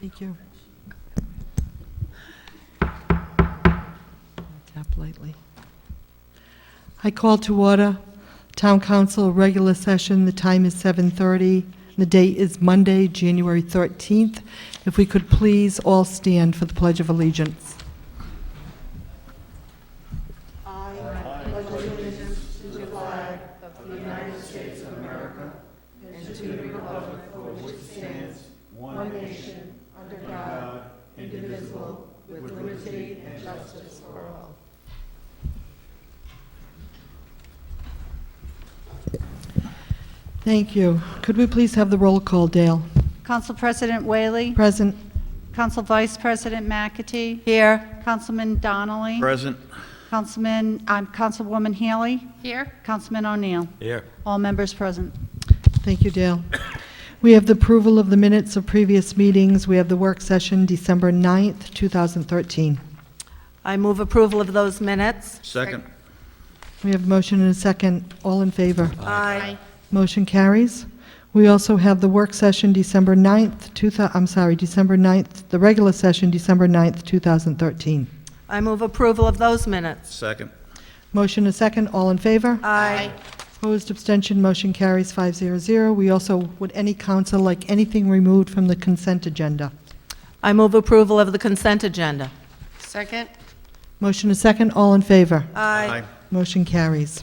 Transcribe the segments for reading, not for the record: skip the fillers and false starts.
Thank you. Tap lightly. I call to order Town Council regular session. The time is 7:30. The date is Monday, January 13th. If we could please all stand for the Pledge of Allegiance. Thank you. Could we please have the roll call, Dale? Council President Whaley. Present. Council Vice President McAtee. Here. Councilman Donnelly. Present. Councilwoman Haley. Here. Councilman O'Neill. Here. All members present. Thank you, Dale. We have the approval of the minutes of previous meetings. We have the work session December 9th, 2013. I move approval of those minutes. Second. We have a motion and a second. All in favor? Aye. Motion carries. We also have the work session December 9th, December 9th, the regular session December 9th, 2013. I move approval of those minutes. Second. Motion and a second. All in favor? Aye. Opposed, abstention, motion carries 500. We also, would any council like anything removed from the consent agenda? I move approval of the consent agenda. Second. Motion and a second. All in favor? Aye. Motion carries.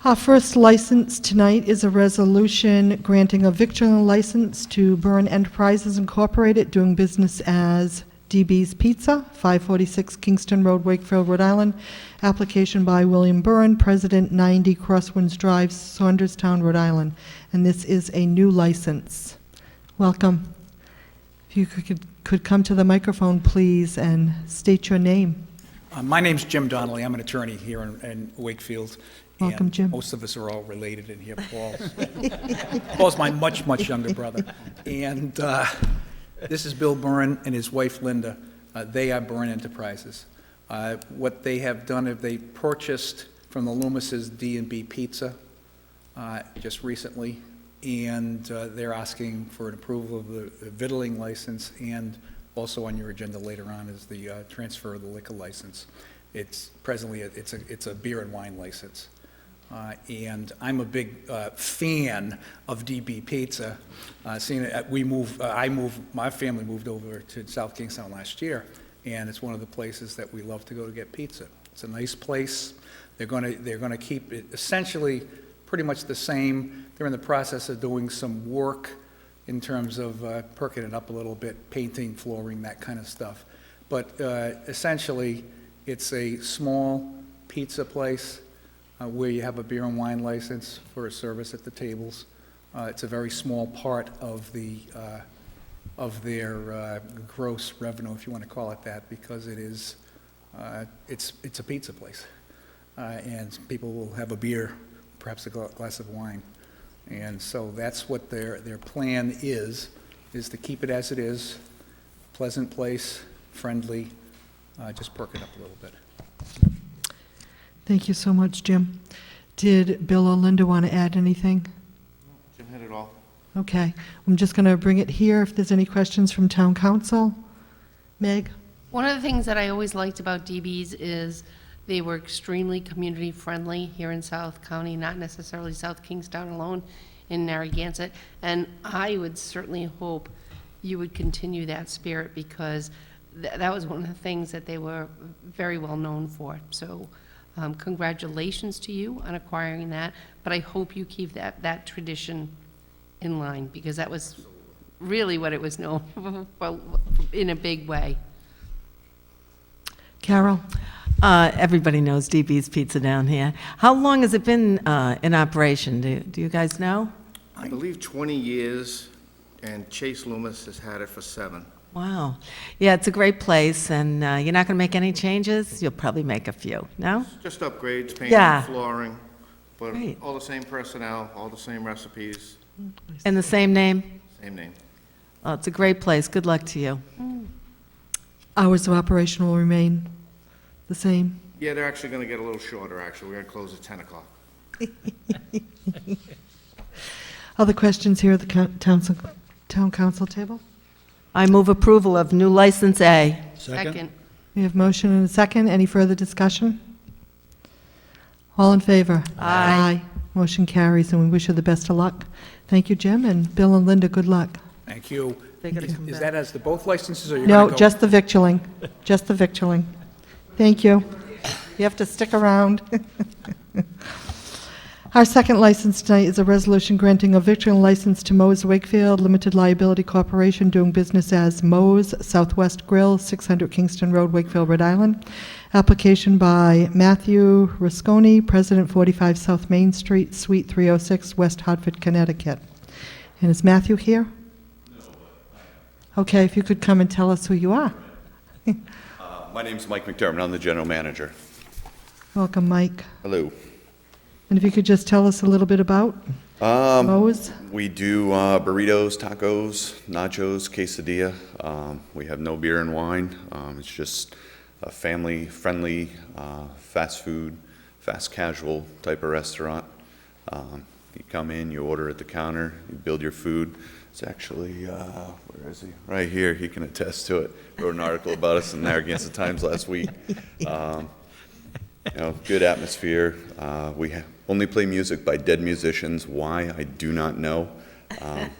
Our first license tonight is a resolution granting a victualling license to Byrne Enterprises Incorporated, doing business as DB's Pizza, 546 Kingston Road, Wakefield, Rhode Island. Application by William Byrne, President, 90 Crosswinds Drive, Saunderstown, Rhode Island. And this is a new license. Welcome. If you could come to the microphone, please, and state your name. My name's Jim Donnelly. I'm an attorney here in Wakefield. Welcome, and Jim. Most of us are all related in here. Paul's my much, much younger brother. And this is Bill Byrne and his wife Linda. They are Byrne Enterprises. What they have done is they purchased from the Loomis's D&B Pizza just recently, and they're asking for an approval of the victualling license, and also on your agenda later on is the transfer of the liquor license. It's presently it's a beer and wine license. And I'm a big fan of DB Pizza. Seeing it, my family moved over to South Kingstown last year, and it's one of the places that we love to go to get pizza. It's a nice place. They're gonna keep it essentially pretty much the same. They're in the process of doing some work in terms of perking it up a little bit, painting, flooring, that kind of stuff. But essentially, it's a small pizza place where you have a beer and wine license for a service at the tables. It's a very small part of their gross revenue, if you want to call it that, because it's a pizza place, and people will have a beer, perhaps a glass of wine, and so that's what their plan is to keep it as it is, pleasant place, friendly, just perk it up a little bit. Thank you so much, Jim. Did Bill or Linda want to add anything? Jim hit it all. Okay. I'm just going to bring it here if there's any questions from town council. Meg? One of the things that I always liked about DB's is they were extremely community-friendly here in South County, not necessarily South Kingstown alone, in Narragansett. And I would certainly hope you would continue that spirit, because that was one of the things that they were very well known for. So congratulations to you on acquiring that, but I hope you keep that tradition in line, because that was really what it was known for in a big way. Carol? Everybody knows DB's Pizza down here. How long has it been in operation? Do you guys know? I believe 20 years, and Chase Loomis has had it for 7. Wow. Yeah, it's a great place, and you're not going to make any changes? You'll probably make a few, no? Just upgrades, painting, Yeah. flooring, but Great. all the same personnel, all the same recipes, And the same name? same name. Well, it's a great place. Good luck to you. Hours of operation will remain the same? Yeah, they're actually going to get a little shorter, actually. We're going to close at 10 o'clock. Other questions here at the town council table? I move approval of new license A. Second. We have motion and a second. Any further discussion? All in favor? Aye. Motion carries, and we wish you the best of luck. Thank you, Jim, and Bill and Linda, good luck. Thank you. They gotta come Is back. that as the both licenses, or you're going No, to go? just the victualling, just the victualling. Thank you. You have to stick around. Our second license tonight is a resolution granting a victualling license to Moe's Wakefield Limited Liability Corporation doing business as Moe's Southwest Grill, 600 Kingston Road, Wakefield, Rhode Island. Application by Matthew Rusconi, President 45 South Main Street, Suite 306, West Hartford, Connecticut. And is Matthew here? Okay, if you could come and tell us who you are. My name's Mike McDermott. I'm the general manager. Welcome, Mike. Hello. And if you could just tell us a little bit about Moe's? We do burritos, tacos, nachos, quesadilla. We have no beer and wine. It's just a family-friendly, fast food, fast casual type of restaurant. You come in, you order at the counter, you build your food. It's actually, where is he? Right here, he can attest to it. Wrote an article about us in Narragansett Times last week. Good atmosphere. We only play music by dead musicians. Why, I do not know.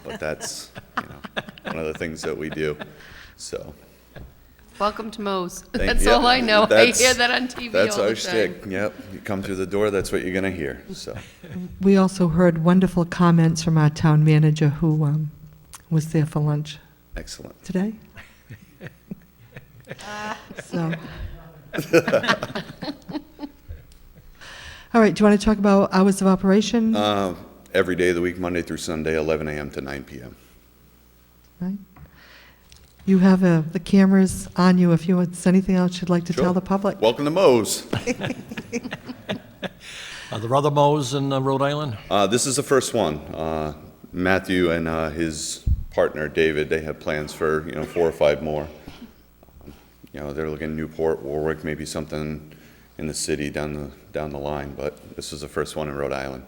But that's, one of the things that we do. So, Welcome to Moe's. Thank- That's yeah, all I know. I that's- hear that on TV that's all the our time. shtick. Yep, you come through the door, that's what you're gonna hear, so. We also heard wonderful comments from our town manager who was there for lunch Excellent. today. So. All right, do you want to talk about hours of operation? Every day of the week, Monday through Sunday, 11 a.m. to 9 p.m. Right. You have the cameras on you if there's anything else you'd like to tell Sure. the public. Welcome to Moe's. Are there other Moe's in Rhode Island? This is the first one. Matthew and his partner, David, they have plans for, 4 or 5 more. They're looking Newport, Warwick, maybe something in the city down the line, but this is the first one in Rhode Island.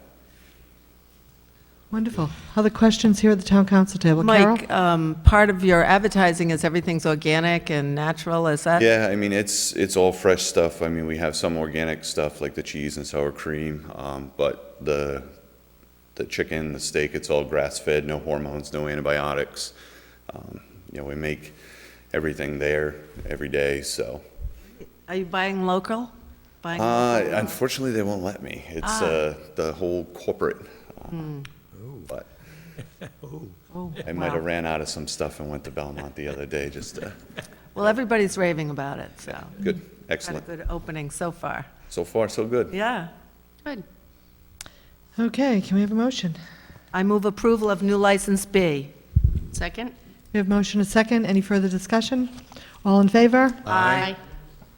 Wonderful. Other questions here at the town council table? Carol? Mike, part of your advertising is everything's organic and natural, is that? Yeah, I mean, it's all fresh stuff. I mean, we have some organic stuff like the cheese and sour cream, but the chicken, the steak, it's all grass-fed, no hormones, no antibiotics. We make everything there every day, so. Are you buying local? Buying local? Unfortunately, they won't let me. It's the whole corporate. But Oh, I might wow. have ran out of some stuff and went to Belmont the other day, just to, Well, everybody's raving about it, so. good, Had a excellent. good opening so far. So far, so good. Yeah. Good. Okay, can we have a motion? I move approval of new license B. Second? We have motion and second. Any further discussion? All in favor? Aye.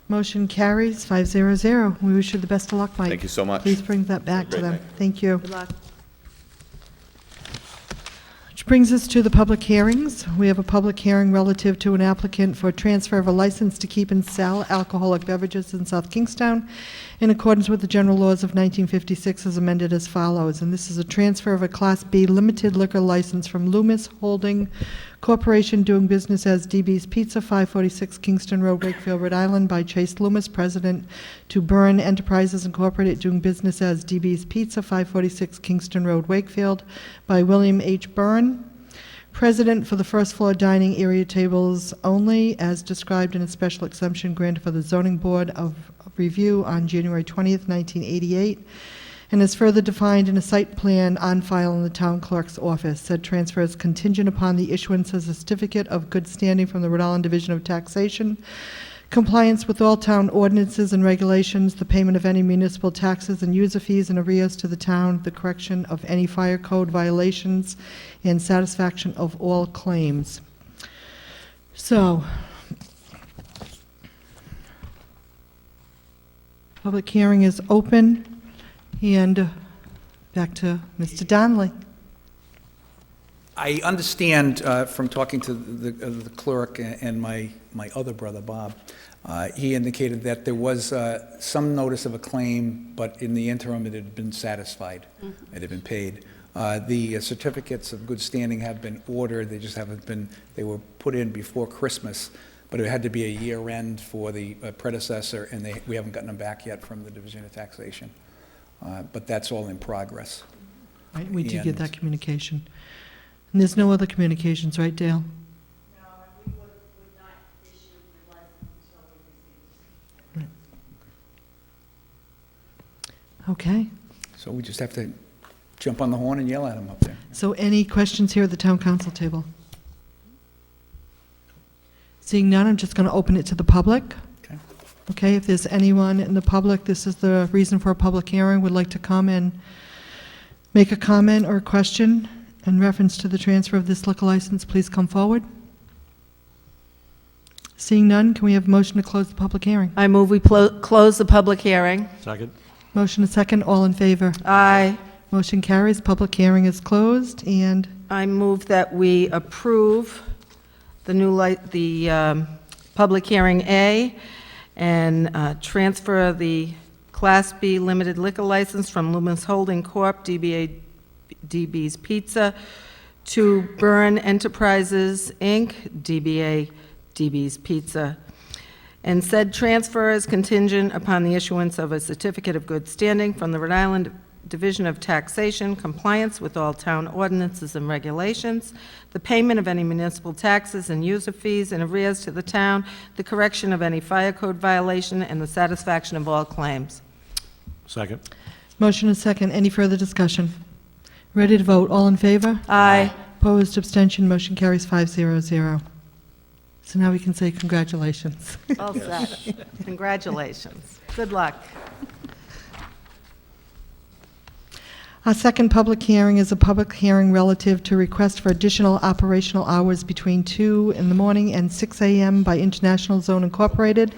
Motion carries 500. We wish you the best of luck, Mike. Thank you so much. Please bring that back to Great them. night. Thank you. Good luck. Which brings us to the public hearings. We have a public hearing relative to an applicant for transfer of a license to keep and sell alcoholic beverages in South Kingstown in accordance with the general laws of 1956 as amended as follows. And this is a transfer of a Class B limited liquor license from Loomis Holding Corporation doing business as DB's Pizza, 546 Kingston Road, Wakefield, Rhode Island, by Chase Loomis, President, to Byrne Enterprises Incorporated, doing business as DB's Pizza, 546 Kingston Road, Wakefield, by William H. Byrne, President, for the first floor dining area tables only, as described in a special exemption granted for the Zoning Board of Review on January 20th, 1988, and is further defined in a site plan on file in the town clerk's office. Said transfer is contingent upon the issuance of a certificate of good standing from the Rhode Island Division of Taxation, compliance with all town ordinances and regulations, the payment of any municipal taxes and user fees and arrears to the town, the correction of any fire code violations, and satisfaction of all claims. So, public hearing is open, and back to Mr. Donnelly. I understand from talking to the clerk and my other brother, Bob, he indicated that there was some notice of a claim, but in the interim, it had been satisfied. It had been paid. The certificates of good standing have been ordered, they just haven't been, they were put in before Christmas, but it had to be a year end for the predecessor, and we haven't gotten them back yet from the Division of Taxation. But that's all in progress. Right, we did get And- that communication. And there's no other communications, right, Dale? No, and we would not issue the license until we receive it. Okay. So we just have to jump on the horn and yell at them up there. So any questions here at the town council table? Seeing none, I'm just going to open it to the public. Okay. Okay, if there's anyone in the public, this is the reason for a public hearing, would like to come and make a comment or a question in reference to the transfer of this liquor license, please come forward. Seeing none, can we have a motion to close the public hearing? I move we close the public hearing. Second. Motion and second, all in favor? Aye. Motion carries, public hearing is closed, and I move that we approve the public hearing A and transfer the Class B limited liquor license from Loomis Holding Corp., DB's Pizza, to Byrne Enterprises, Inc., DB's Pizza. And said transfer is contingent upon the issuance of a certificate of good standing from the Rhode Island Division of Taxation, compliance with all town ordinances and regulations, the payment of any municipal taxes and user fees and arrears to the town, the correction of any fire code violation, and the satisfaction of all claims. Second. motion and second, any further discussion? Ready to vote, all in favor? Aye. Opposed, abstention, motion carries 500. So now we can say congratulations. All set. Congratulations. Good luck. Our second public hearing is a public hearing relative to request for additional operational hours between 2 in the morning and 6 a.m. by International Zone Incorporated,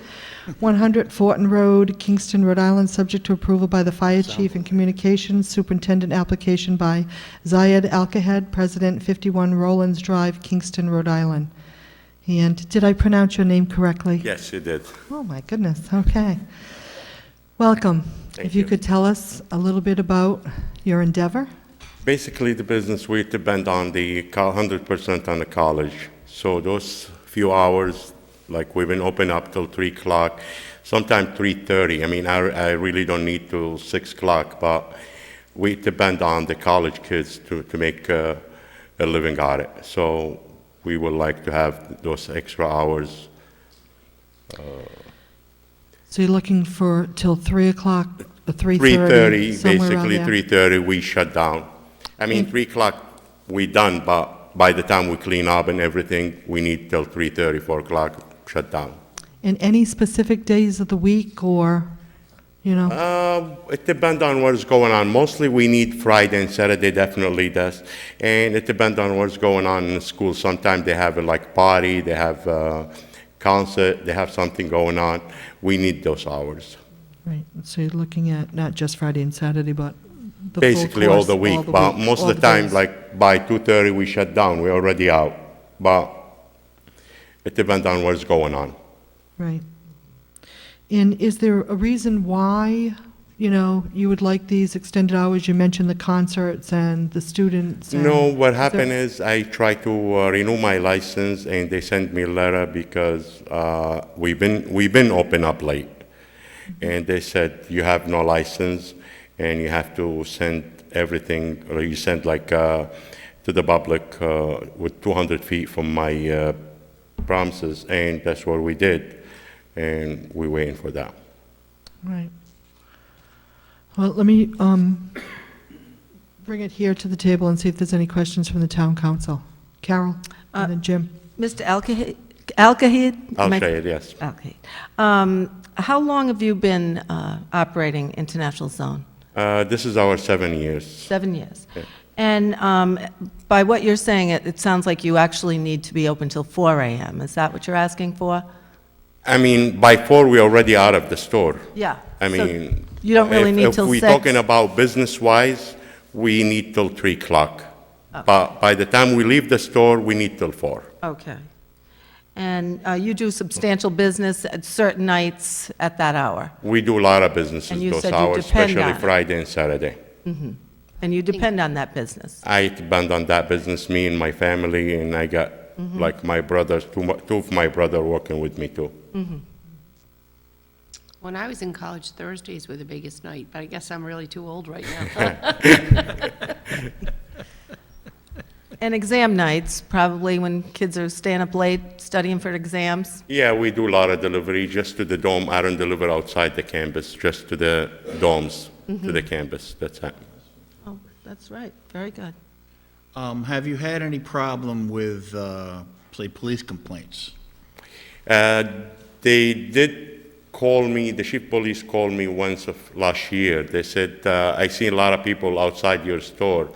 100 Fortin Road, Kingston, Rhode Island, subject to approval by the Fire Chief and Communications Superintendent, application by Zayed Alkahed, President, 51 Rollins Drive, Kingston, Rhode Island. And did I pronounce your name correctly? Yes, you did. Oh, my goodness, okay. Welcome. Thank If you you. could tell us a little bit about your endeavor? Basically, the business, we depend on the 100% on the college. So those few hours, like we've been open up till 3 o'clock, sometimes 3:30. I mean, I really don't need till 6 o'clock, but we depend on the college kids to make a living out of it. So we would like to have those extra hours. So you're looking for till 3 o'clock, 3:30? 3:30, somewhere around basically there? 3:30, we shut down. I mean, 3 o'clock, we done, but by the time we clean up and everything, we need till 3:30, 4 o'clock, shut down. And any specific days of the week, or, you know? It depends on what's going on. Mostly we need Friday and Saturday, definitely does. And it depends on what's going on in the school. Sometimes they have a like party, they have a concert, they have something going on. We need those hours. Right, so you're looking at not just Friday and Saturday, but the full Basically all course, the week, but most all of the time, days. like by 2:30, we shut down, we're already out. But it depends on what's going on. Right. And is there a reason why, you know, you would like these extended hours? You mentioned the concerts and the students. and- No, what is happened there- is I tried to renew my license and they sent me a letter because we've been open up late. And they said, you have no license and you have to send everything, or you send like to the public with 200 feet from my premises, and that's what we did. And we're waiting for that. Right. Well, let me bring it here to the table and see if there's any questions from the town council. Carol, and then Jim. Mr. Alkahid? I'll Am I- say it, yes. Alkahid. How long have you been operating International Zone? This is our 7 years. 7 years. Yeah. And by what you're saying, it sounds like you actually need to be open till 4 a.m. Is that what you're asking for? I mean, by 4, we're already out of the store. Yeah. I So mean, you don't really need if till we're 6? talking about business-wise, we need till 3 o'clock. But by the time we leave the store, we need till 4. Okay. And you do substantial business at certain nights at that hour? We do a lot of businesses And you those said you hours, depend especially on it. Friday and Saturday. And you depend on that business. I depend on that business, me and my family, and I got like my brothers, two of my brother working with me too. When I was in college, Thursdays were the biggest night, but I guess I'm really too old right now. And exam nights, probably when kids are staying up late studying for exams. Yeah, we do a lot of delivery just to the dome. I don't deliver outside the campus, just to the domes, to the campus. That's it. Oh, that's right. Very good. Have you had any problem with, say, police complaints? They did call me, the chief police called me once of last year. They said, I see a lot of people outside your store.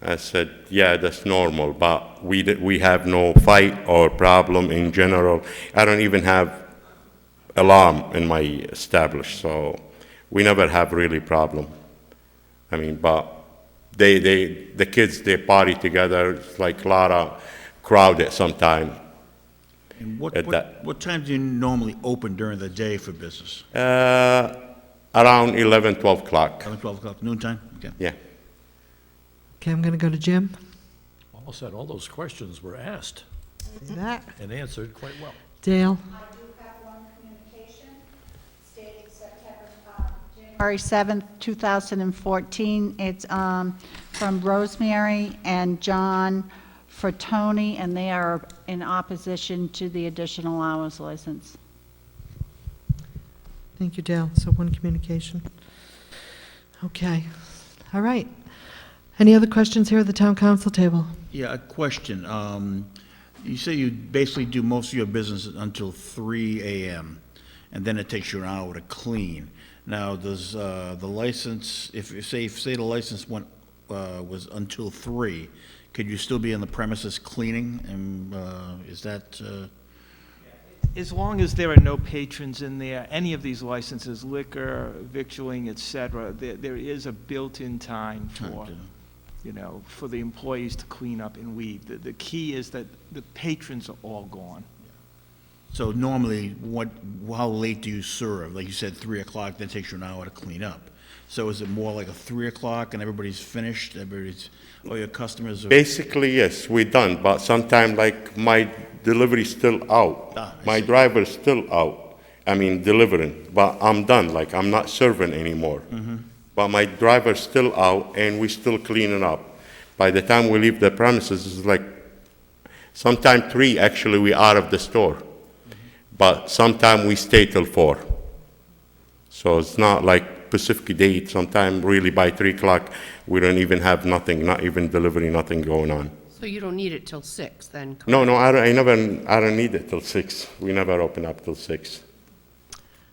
I said, yeah, that's normal, but we have no fight or problem in general. I don't even have alarm in my establishment, so we never have really problem. I mean, but the kids, they party together. It's like a lot of crowded sometime. And At that. what time do you normally open during the day for business? Around 11, 12 o'clock. 11, 12 o'clock, noontime? Okay. Yeah. Okay, I'm going to go to Jim. Almost said all those questions were asked See that? and answered quite well. Dale? I do have one communication stated January 7th, 2014. It's from Rosemary and John Frattoni, and they are in opposition to the additional hours license. Thank you, Dale. So one communication. Okay. All right. Any other questions here at the town council table? Yeah, a question. You say you basically do most of your business until 3 a.m., and then it takes you an hour to clean. Now, does the license, if the license was until 3, could you still be on the premises cleaning? And is that... As long as there are no patrons in there, any of these licenses, liquor, victualling, et cetera, there is a built-in time for, for the employees to clean up and leave. The key is that the patrons are all gone. So normally, how late do you serve? Like you said, 3 o'clock, then it takes you an hour to clean up. So is it more like a 3 o'clock and everybody's finished? All your customers are... Basically, yes, we're done, but sometimes like my delivery's still out. My driver's still out. I mean, delivering, but I'm done, like I'm not serving anymore. But my driver's still out and we still cleaning up. By the time we leave the premises, it's like, sometime 3, actually, we out of the store. But sometime we stay till 4. So it's not like specific date. Sometime really by 3 o'clock, we don't even have nothing, not even delivery, nothing going on. So you don't need it till 6 then? Correct? No, I don't need it till 6. We never open up till 6.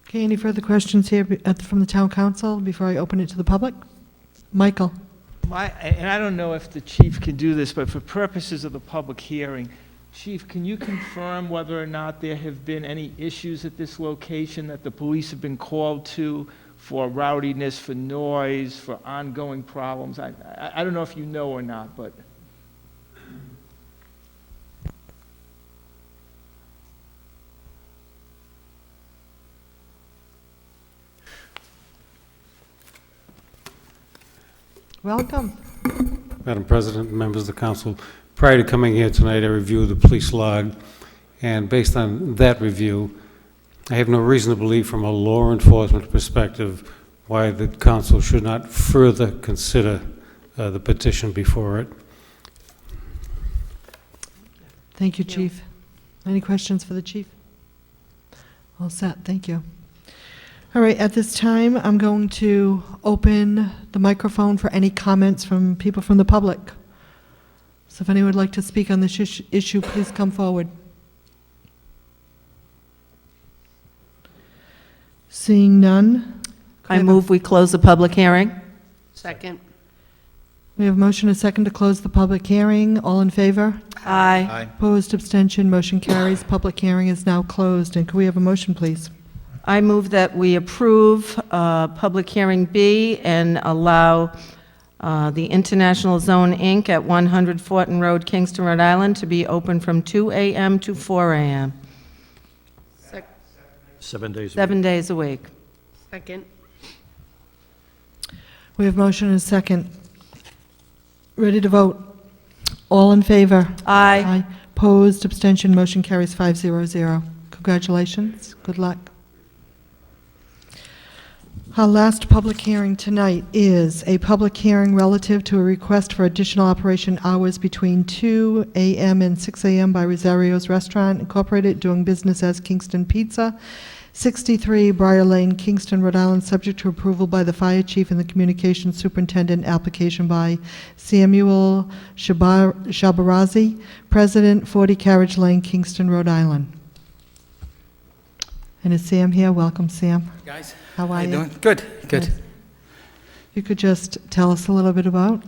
Okay, any further questions here from the town council before I open it to the public? Michael? And I don't know if the chief can do this, but for purposes of the public hearing, Chief, can you confirm whether or not there have been any issues at this location that the police have been called to for rowdiness, for noise, for ongoing problems? I don't know if you know or not, but... Welcome. Madam President, members of the council, prior to coming here tonight, I reviewed the police log, and based on that review, I have no reason to believe from a law enforcement perspective why the council should not further consider the petition before it. Thank you, Chief. Any questions for the chief? All set, thank you. All right, at this time, I'm going to open the microphone for any comments from people from the public. So if anyone would like to speak on this issue, please come forward. Seeing none. I move we close the public hearing. Second. We have a motion and a second to close the public hearing. All in favor? Aye. Opposed, abstention, motion carries. Public hearing is now closed. And could we have a motion, please? I move that we approve public hearing B and allow the International Zone, Inc. at 100 Fortin Road, Kingston, Rhode Island, to be open from 2 a.m. to 4 a.m. 7 days. 7 days a week. Second. We have motion and a second. Ready to vote? All in favor? Aye. Opposed, abstention, motion carries 500. Congratulations, good luck. Our last public hearing tonight is a public hearing relative to a request for additional operation hours between 2 a.m. and 6 a.m. by Rosario's Restaurant Incorporated, doing business as Kingston Pizza, 63 Briar Lane, Kingston, Rhode Island, subject to approval by the fire chief and the communications superintendent, application by Samuel Shabarazi, President, 40 Carriage Lane, Kingston, Rhode Island. And is Sam here? Welcome, Sam. Guys, How are you? doing? Good, good. Nice. You could just tell us a little bit about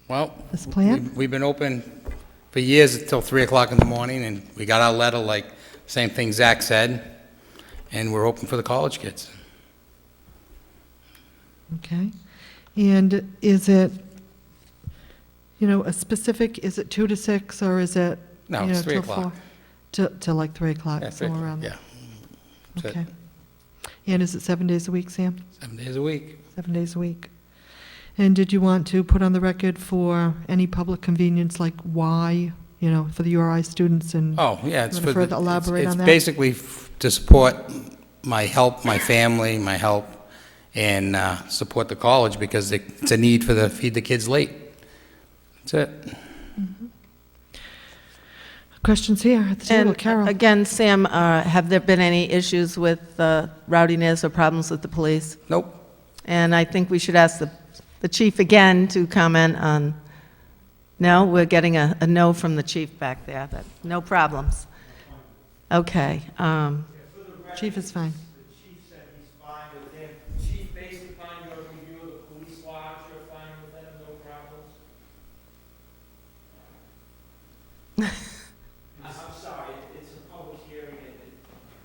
Well, this plan? we've been open for years until 3 o'clock in the morning, and we got our letter, like, same thing Zach said, and we're open for the college kids. Okay. And is it, a specific, is it 2 to 6, or is it? No, it's 3 till o'clock. 4? Till like 3 o'clock, Yeah, 3 somewhere o'clock, around there? yeah. That's it. Okay. And is it 7 days a week, Sam? 7 days a week. 7 days a week. And did you want to put on the record for any public convenience, like why, for the URI students, and? Oh, yeah, it's You for wanna the... further elaborate on that? It's basically to support my help, my family, my help, and support the college, because it's a need for the Feed the Kids late. That's it. Questions here at the table, And Carol? again, Sam, have there been any issues with rowdiness or problems with the police? Nope. And I think we should ask the chief again to comment on, no, we're getting a no from the chief back there, that no problems. Okay. Chief is fine. The chief said he's fine with him. Chief, based upon your review of the police logs, you're fine with them, no problems? I'm sorry, it's a public hearing, and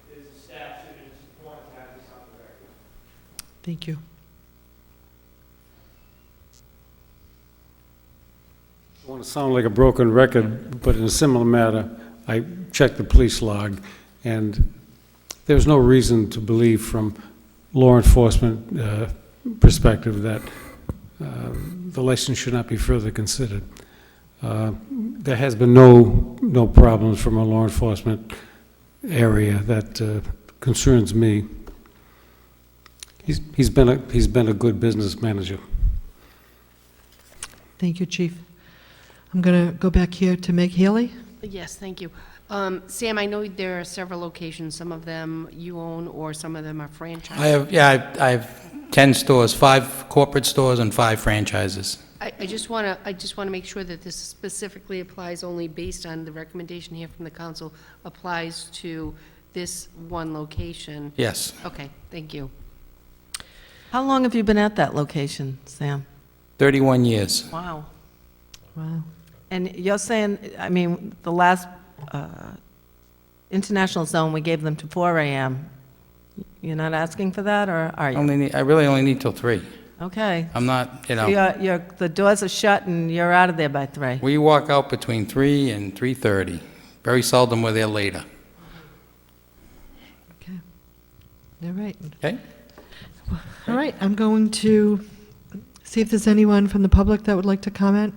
there's a statute, and it's important to have this on the record. Thank you. I want to sound like a broken record, but in a similar matter, I checked the police log, and there's no reason to believe from law enforcement perspective that the license should not be further considered. There has been no problems from a law enforcement area that concerns me. He's been a good business manager. Thank you, Chief. I'm going to go back here to Meg Haley. Yes, thank you. Sam, I know there are several locations, some of them you own, or some of them are franchised. I have 10 stores, 5 corporate stores and 5 franchises. I just want to make sure that this specifically applies only based on the recommendation here from the council, applies to this one location. Yes. Okay, thank you. How long have you been at that location, Sam? 31 years. Wow. Wow. And you're saying, I mean, the last international zone, we gave them to 4 a.m. You're not asking for that, or are you? I really only need till 3. Okay. I'm not, The doors are shut and you're out of there by 3. we walk out between 3 and 3:30. Very seldom we're there later. Okay. All right. Okay? All right, I'm going to see if there's anyone from the public that would like to comment.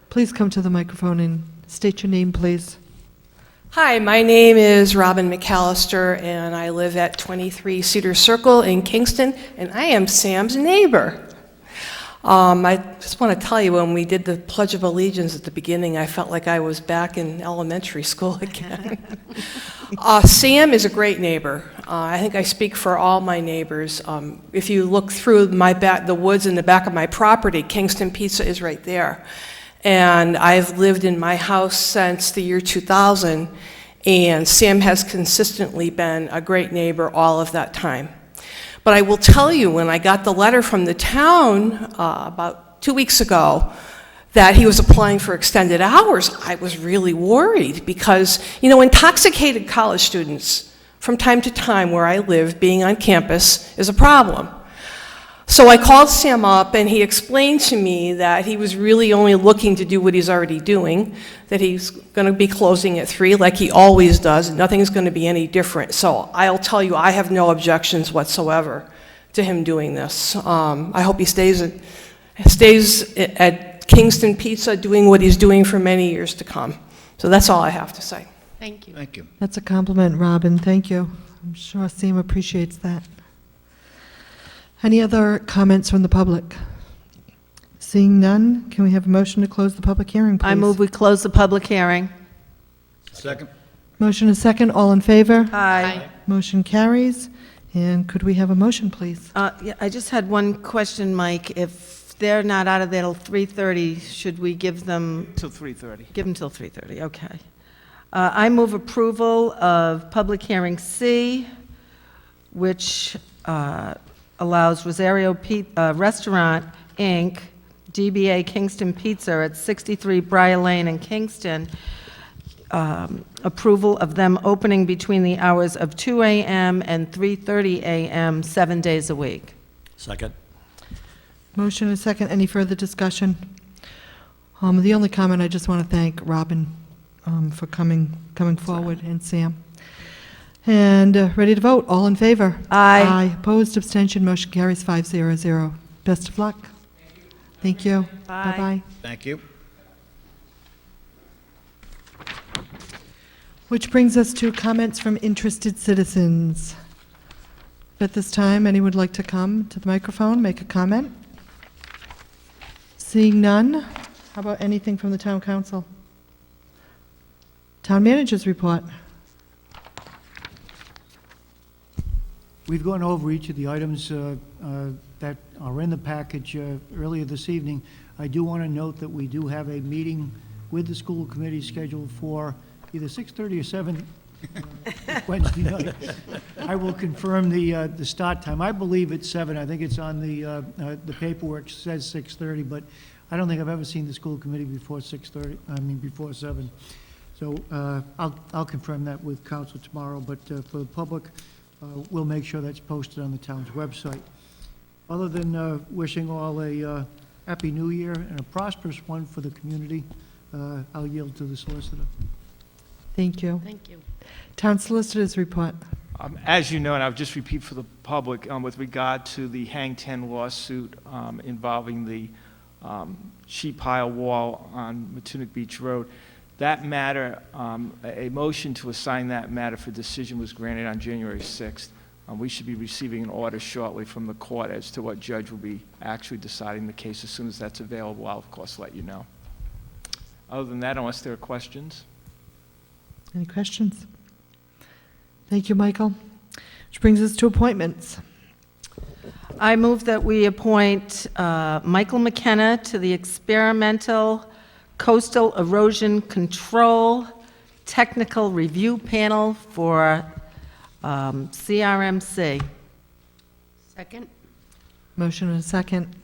Please come to the microphone and state your name, please. Hi, my name is Robin McAllister, and I live at 23 Cedar Circle in Kingston, and I am Sam's neighbor. I just want to tell you, when we did the Pledge of Allegiance at the beginning, I felt like I was back in elementary school again. Sam is a great neighbor. I think I speak for all my neighbors. If you look through the woods in the back of my property, Kingston Pizza is right there. And I've lived in my house since the year 2000, and Sam has consistently been a great neighbor all of that time. But I will tell you, when I got the letter from the town about 2 weeks ago that he was applying for extended hours, I was really worried because, intoxicated college students from time to time where I live, being on campus, is a problem. So I called Sam up, and he explained to me that he was really only looking to do what he's already doing, that he's going to be closing at 3 like he always does, and nothing's going to be any different. So I'll tell you, I have no objections whatsoever to him doing this. I hope he stays at Kingston Pizza doing what he's doing for many years to come. So that's all I have to say. Thank you. Thank you. That's a compliment, Robin. Thank you. I'm sure Sam appreciates that. Any other comments from the public? Seeing none, can we have a motion to close the public hearing, please? I move we close the public hearing. Second? Motion is second. All in favor? Aye. Motion carries. And could we have a motion, please? Yeah, I just had one question, Mike. If they're not out of there till 3:30, should we give them? Till 3:30. Give them till 3:30, okay. I move approval of public hearing C, which allows Rosario Restaurant, Inc., DBA Kingston Pizza at 63 Briar Lane in Kingston, approval of them opening between the hours of 2 a.m. and 3:30 a.m. 7 days a week. Second. Motion is second. Any further discussion? The only comment, I just want to thank Robin for coming forward, and Sam. And ready to vote. All in favor? Aye. Aye. Opposed, abstention, motion carries 500. Best of luck. Thank you. Bye. Bye-bye. Thank you. Which brings us to comments from interested citizens. At this time, anyone would like to come to the microphone, make a comment? Seeing none, how about anything from the town council? Town managers report. We've gone over each of the items that are in the package earlier this evening. I do want to note that we do have a meeting with the school committee scheduled for either 6:30 or 7 Wednesday night. I will confirm the start time. I believe it's 7. I think it's on the paperwork says 6:30, but I don't think I've ever seen the school committee before 6:30. I mean before 7. So I'll confirm that with council tomorrow. But for the public, we'll make sure that's posted on the town's website. Other than wishing all a happy new year and a prosperous one for the community, I'll yield to the solicitor. Thank you. Thank you. Town solicitors report. As you know, and I'll just repeat for the public, with regard to the Hang Ten lawsuit involving the sheet pile wall on Matunic Beach Road, that matter, a motion to assign that matter for decision was granted on January 6th. We should be receiving an order shortly from the court as to what judge will be actually deciding the case. As soon as that's available, I'll of course let you know. Other than that, unless there are questions. Any questions? Thank you, Michael. Which brings us to appointments. I move that we appoint Michael McKenna to the Experimental Coastal Erosion Control Technical Review Panel for CRMC. Second? Motion and a second.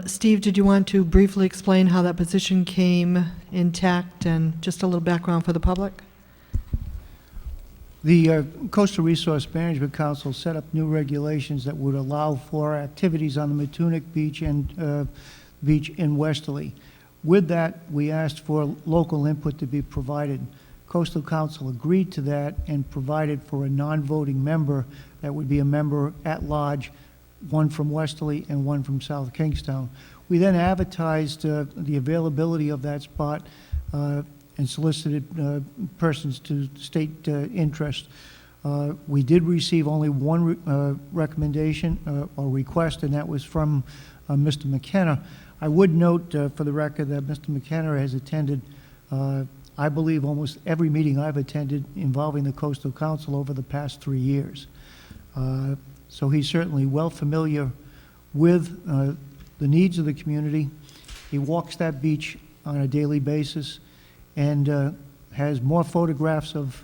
Steve, did you want to briefly explain how that position came intact and just a little background for the public? The Coastal Resource Management Council set up new regulations that would allow for activities on the Matunic Beach and beach in Westerly. With that, we asked for local input to be provided. Coastal Council agreed to that and provided for a non-voting member that would be a member at large, one from Westerly and one from South Kingstown. We then advertised the availability of that spot and solicited persons to state interest. We did receive only one recommendation or request, and that was from Mr. McKenna. I would note for the record that Mr. McKenna has attended, I believe, almost every meeting I've attended involving the Coastal Council over the past 3 years. So he's certainly well familiar with the needs of the community. He walks that beach on a daily basis and has more photographs of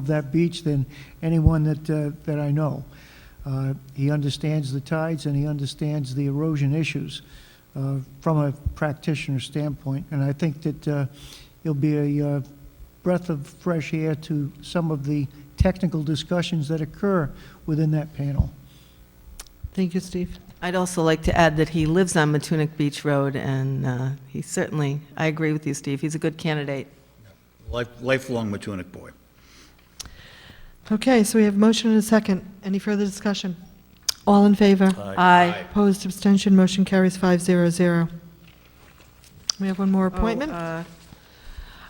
that beach than anyone that I know. He understands the tides and he understands the erosion issues from a practitioner standpoint. And I think that he'll be a breath of fresh air to some of the technical discussions that occur within that panel. Thank you, Steve. I'd also like to add that he lives on Matunic Beach Road, and he certainly, I agree with you, Steve, he's a good candidate. Lifelong Matunic boy. Okay, so we have motion and a second. Any further discussion? All in favor? Aye. Opposed, abstention, motion carries 500. We have one more appointment.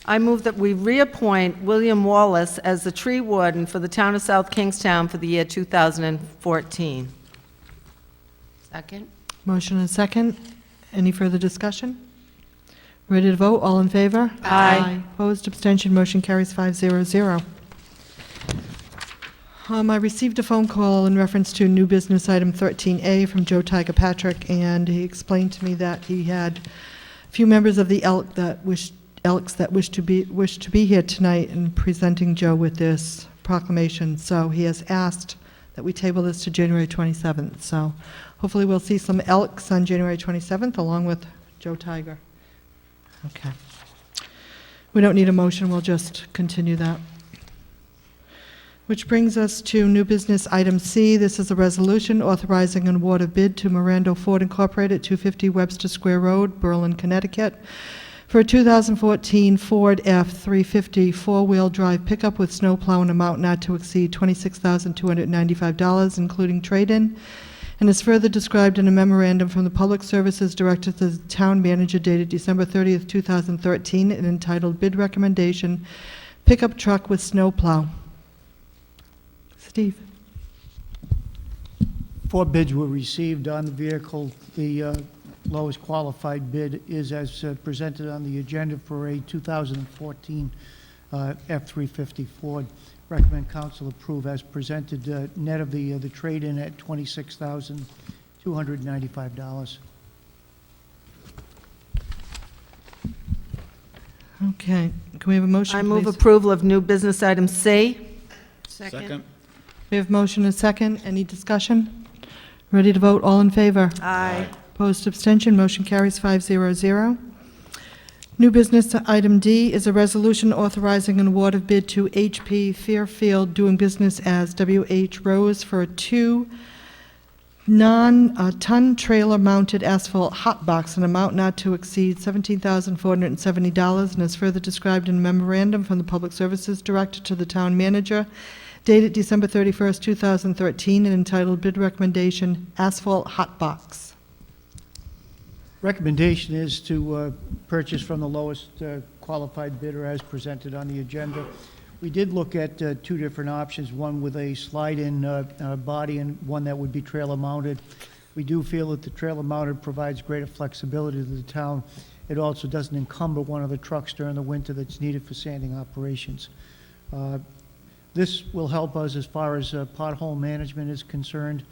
I move that we reappoint William Wallace as the tree warden for the town of South Kingstown for the year 2014. Second? Motion and second. Any further discussion? Ready to vote? All in favor? Aye. Opposed, abstention, motion carries 500. I received a phone call in reference to new business item 13A from Joe Tiger Patrick, and he explained to me that he had a few members of the Elks that wish to be here tonight and presenting Joe with this proclamation. So he has asked that we table this to January 27th. So hopefully we'll see some Elks on January 27th along with Joe Tiger. Okay. We don't need a motion, we'll just continue that. Which brings us to new business item C. This is a resolution authorizing an award of bid to Mirando Ford Incorporated, 250 Webster Square Road, Berlin, Connecticut, for a 2014 Ford F-350 four-wheel drive pickup with snowplow in amount not to exceed $26,295, including trade-in, and is further described in a memorandum from the Public Services Director to the Town Manager dated December 30th, 2013, and entitled Bid Recommendation, Pickup Truck with Snowplow. Steve. 4 bids were received on the vehicle. The lowest qualified bid is as presented on the agenda for a 2014 F-350 Ford. Recommend council approve as presented, net of the trade-in at $26,295. Okay, can we have a motion, I move please? approval of new business item C. Second? We have motion and second. Any discussion? Ready to vote? All in favor? Aye. Opposed, abstention, motion carries 500. New business item D is a resolution authorizing an award of bid to HP Fairfield doing business as WH Rose for a 2 non-ton trailer-mounted asphalt hot box, an amount not to exceed $17,470, and is further described in a memorandum from the Public Services Director to the Town Manager dated December 31st, 2013, and entitled Bid Recommendation, Asphalt Hot Box. Recommendation is to purchase from the lowest qualified bidder as presented on the agenda. We did look at 2 different options, one with a slide-in body and one that would be trailer-mounted. We do feel that the trailer-mounted provides greater flexibility to the town. It also doesn't encumber one of the trucks during the winter that's needed for sanding operations. This will help us as far as pothole management is concerned,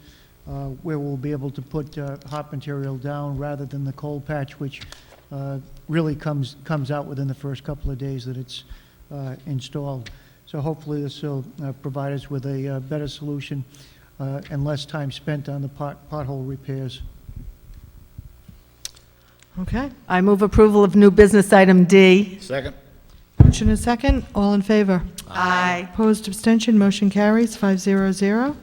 where we'll be able to put hot material down rather than the cold patch, which really comes out within the first couple of days that it's installed. So hopefully this will provide us with a better solution and less time spent on the pothole repairs. Okay. I move approval of new business item D. Second. Motion and second. All in favor? Aye. Opposed, abstention, motion carries 500.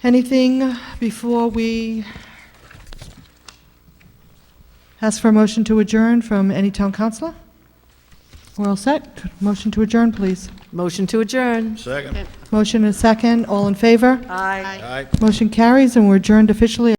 Anything before we ask for a motion to adjourn from any town councilor? We're all set. Motion to adjourn, please. Motion to adjourn. Second. Motion and second. All in favor? Aye. Aye. Motion carries, and we're adjourned officially